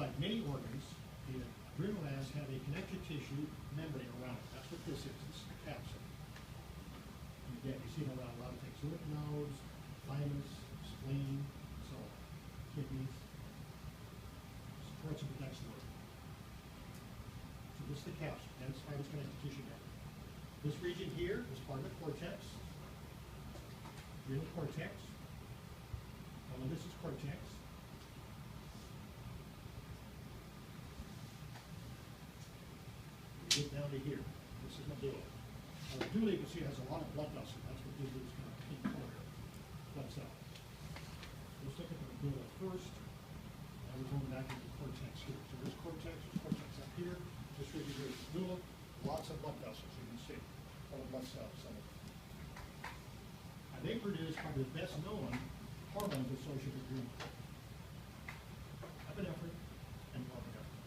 like many organs, the adrenal glands have a connective tissue membrane around it. That's what this is. This is the capsule. And again, you see it around a lot of things. Lymph nodes, thymus, spleen, so on. Kidneys. Supports and protects the organ. So this is the capsule. That's why it's connective tissue membrane. This region here is part of the cortex. Adrenal cortex. All of this is cortex. We get down to here. This is medulla. Now, the medulla, you can see, has a lot of blood vessels. That's what gives it this kind of pink color here. Blood cell. Let's look at the medulla first. Now we're going back into the cortex here. So there's cortex up here. This region here is medulla. Lots of blood vessels, you can see. All the blood cells, some of them. And they produce probably the best known hormones associated with adrenal. Epinephrine and norepinephrine.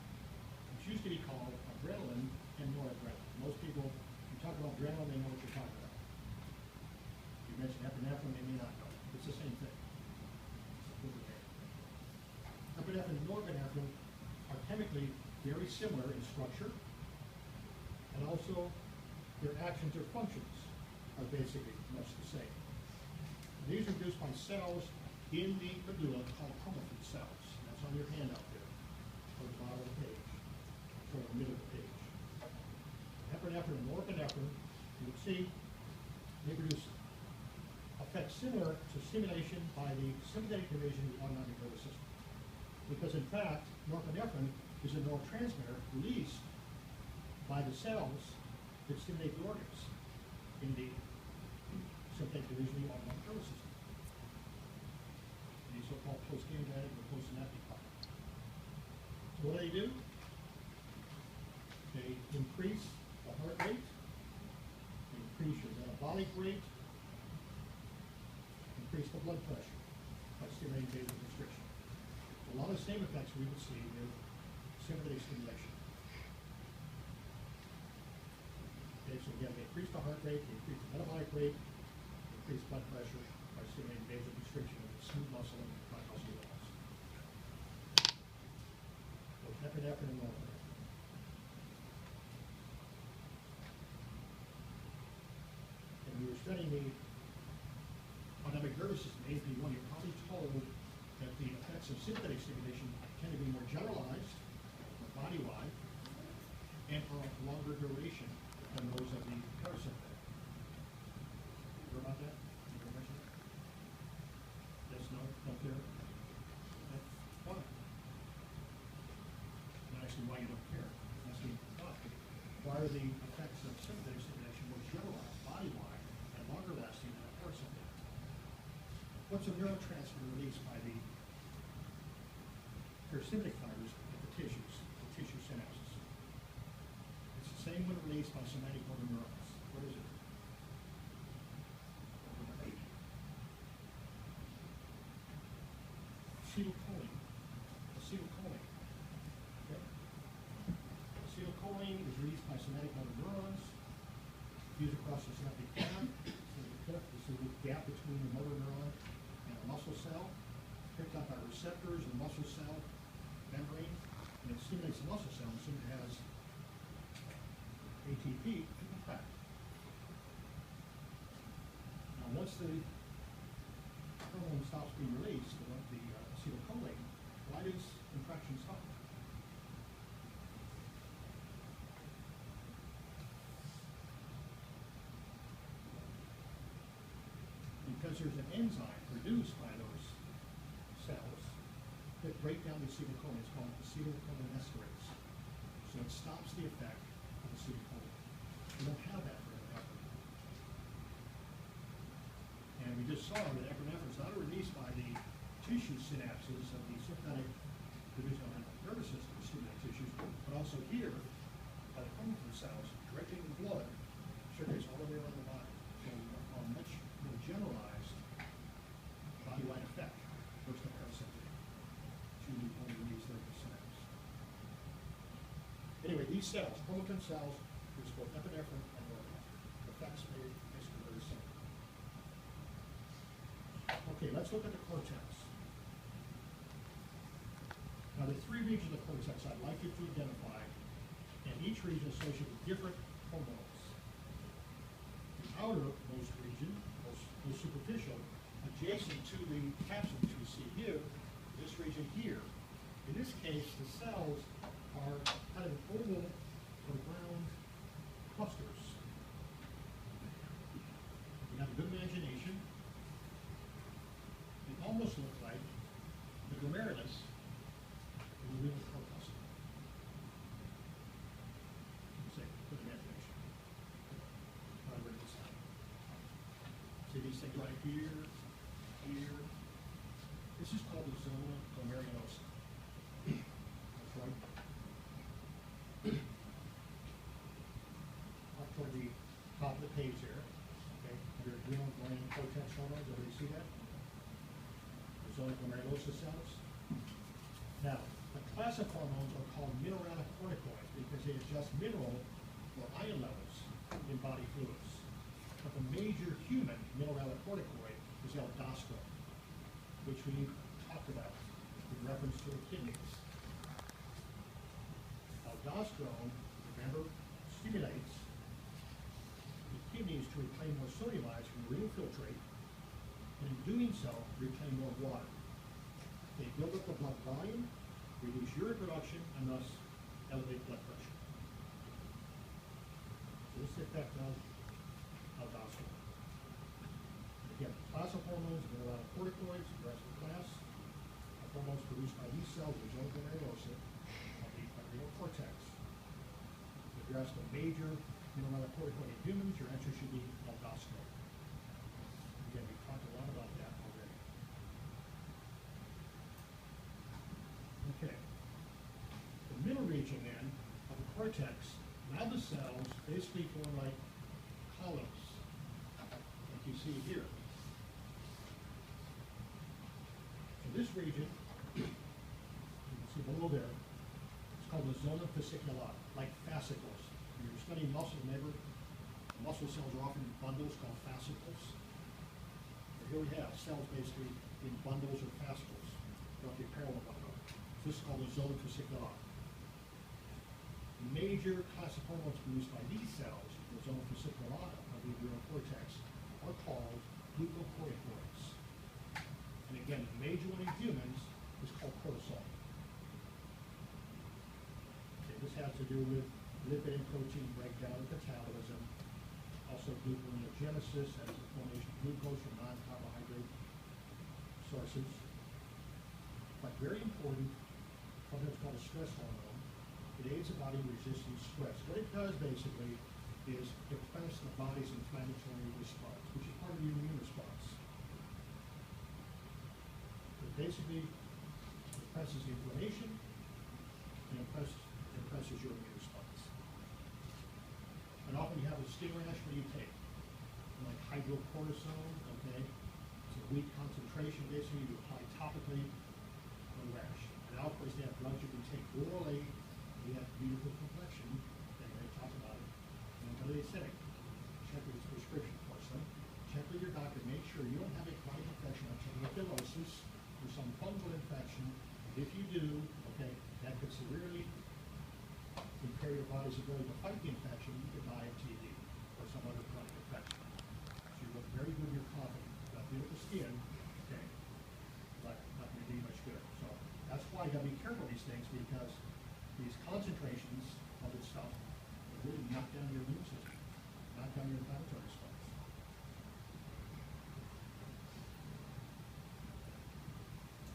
Which used to be called adrenaline and noradrenaline. Most people, you talk about adrenaline, they know what you're talking about. If you mention epinephrine, they may not know. It's the same thing. Epinephrine and norepinephrine are chemically very similar in structure, and also their actions or functions are basically much the same. These are produced by cells in the medulla called chromatin cells. That's on your handout there, toward the bottom of the page, toward the middle of the page. Epinephrine and norepinephrine, you can see, they produce effects similar to stimulation by the sympathetic division of the autonomic nervous system. Because in fact, norepinephrine is a neurotransmitter released by the cells that stimulate the organs in the sympathetic division of the autonomic nervous system. The so-called postganglionic or postsynaptic part. So what do? They increase the heart rate, they increase your metabolic rate, increase the blood pressure by stimulating vasoconstriction. A lot of the same effects we would see with sympathetic stimulation. Okay, so again, they increase the heart rate, they increase the metabolic rate, they increase blood pressure by stimulating vasoconstriction of the smooth muscle and the muscle walls. Both epinephrine and norepinephrine. And we were studying the autonomic nervous system, AP1, you're probably told that the effects of sympathetic stimulation tend to be more generalized, more body-wide, and for a longer duration than those of the parasympathetic. You heard about that? You ever mention that? Yes, no, not there? That's why. Not actually why you don't care. That's the thought. Why are the effects of sympathetic stimulation more generalized, body-wide, and longer lasting than a parasympathetic? What's a neurotransmitter released by the parasympathetic fibers of the tissues, the tissue synapses? It's the same one released by somatic motor neurons. What is it? Acetylcholine. Acetylcholine. Okay. Acetylcholine is released by somatic motor neurons, fused across the synaptic cleft. This is the gap between the motor neuron and a muscle cell, picked up by receptors in the muscle cell membrane, and it stimulates the muscle cell as soon as it has ATP to contract. Now, once the hormone stops being released, the acetylcholine, why does contraction stop? Because there's an enzyme produced by those cells that break down the acetylcholine. It's called acetylcholinesterase. So it stops the effect of acetylcholine. We don't have that for epinephrine. And we just saw that epinephrine is not released by the tissue synapses of the sympathetic division of the nervous system to stimulate tissues, but also here by the chromatin cells directly in the blood, circulates all the way around the body. So a much more generalized body-wide effect versus the parasympathetic to only release their synapse. Anyway, these cells, chromatin cells, produce both epinephrine and norepinephrine. The effects may basically very similar. Okay, let's look at the cortex. Now, the three regions of cortex I'd like you to identify, and each region associated with different hormones. The outermost region, most superficial, adjacent to the capsule that you see here, this region here. In this case, the cells are kind of oval or round clusters. You have a good imagination. It almost looks like the glomerulus in the renal corpuscle. Say, good imagination. However it is. See these things right here, here. This is called the zona glomerulosa. That's right. Up toward the top of the page there. Okay, under adrenal gland cortex hormones, everybody see that? The zona glomerulosa cells. Now, the class of hormones are called mineralocorticoids because they adjust mineral or ion levels in body fluids. But the major human mineralocorticoid is aldosterone, which we talked about in reference to the kidneys. Aldosterone, remember, stimulates the kidneys to reclaim more sodium ions from the renal filtrate, and in doing so, reclaim more water. They build up the blood volume, reduce urine production, and thus elevate blood pressure. So this is the effect of aldosterone. Again, class of hormones, mineralocorticoids, the rest of the class of hormones produced by these cells, the zona glomerulosa, of the adrenal cortex. To address the major mineralocorticoid in humans, your answer should be aldosterone. Again, we've talked a lot about that already. Okay. The middle region then of the cortex, now the cells basically form like columns, like you see here. So this region, you can see below there, it's called the zona fasciculata, like fascicles. When you're studying muscle, remember, muscle cells are often in bundles called fascicles. But here we have cells basically in bundles or fascicles, roughly parallel one another. So this is called the zona fasciculata. The major class of hormones produced by these cells, the zona fasciculata of the adrenal cortex, are called glucocorticoids. And again, the major one in humans is called cortisol. Okay, this has to do with lipid and protein breakdown and metabolism, also gluconeogenesis, that is the formation of glucose from non-carbohydrate sources. But very important, something that's called a stress hormone. It aids the body in resisting stress. What it does basically is depress the body's inflammatory response, which is part of the immune response. It basically depresses the inflammation and depresses your immune response. And often you have a skin rash. What do you take? Like hydrocortisone, okay? It's a weak concentration, basically you apply topically on the rash. And now, of course, they have drugs you can take orally. You have beautiful complexion, they talk about it. And what do they say? Check with his prescription, of course, then. Check with your doctor, make sure you don't have a chronic infection like tuberculosis or some fungal infection. If you do, okay, that could severely impair your body's ability to fight the infection. You could die of TB or some other chronic infection. So you look very good, you're confident. Got beautiful skin, okay, but not going to do you much good. So that's why you got to be careful of these things, because these concentrations of this stuff will really knock down your immune system, knock down your inflammatory response.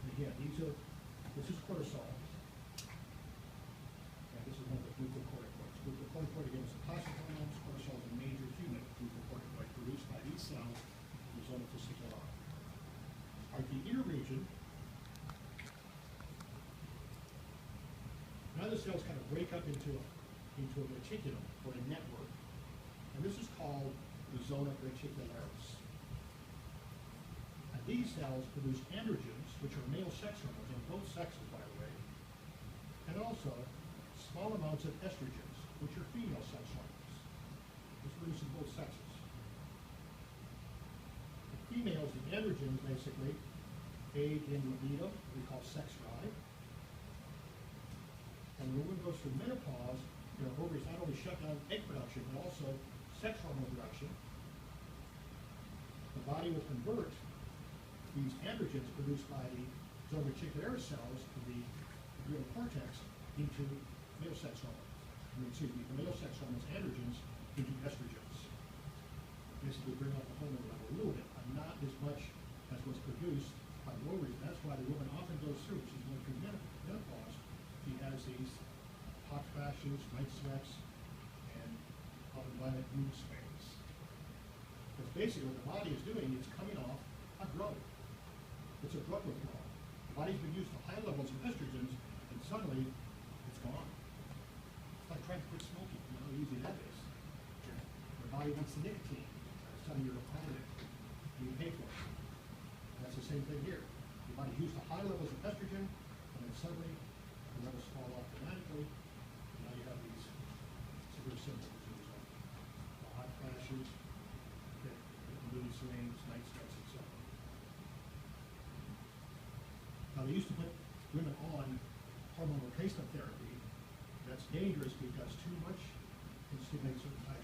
And again, this is cortisol. And this is one of the glucocorticoids. Glucocorticoid, again, is a class of hormones. Cortisol is a major human glucocorticoid produced by these cells, the zona fasciculata. All right, the inner region. Now the cells kind of break up into a reticulum, or a network. And this is called the zona reticularis. And these cells produce androgens, which are male sex hormones in both sexes, by the way, and also small amounts of estrogens, which are female sex hormones. It's produced in both sexes. The females, the androgens, basically aid in libido, we call sex drive. when a woman goes through menopause, their ovaries not only shut down egg production, but also sex hormone production. The body will convert these androgens produced by the zona reticularis cells of the adrenal cortex into male sex hormones. The male sex hormones, androgens, into estrogens. Basically bring up the hormone level a little bit, but not as much as was produced by the ovaries. That's why the woman often goes through, she's going through menopause, she has these hot flashes, night sweats, and often violent mood swings. Because basically what the body is doing is coming off a drug. It's a drug withdrawal. The body's been used to high levels of estrogens, and suddenly it's gone. It's like trying to quit smoking. You know how easy that is. Your body wants the nicotine. Suddenly you're requiring it. And you pay for it. That's the same thing here. Your body's used to high levels of estrogen, and then suddenly the levels fall off dramatically. And now you have these severe symptoms as a result. The hot flashes, mood swings, night sweats, etc. Now they used to put women on hormone replacement therapy. That's dangerous because too much can stimulate certain types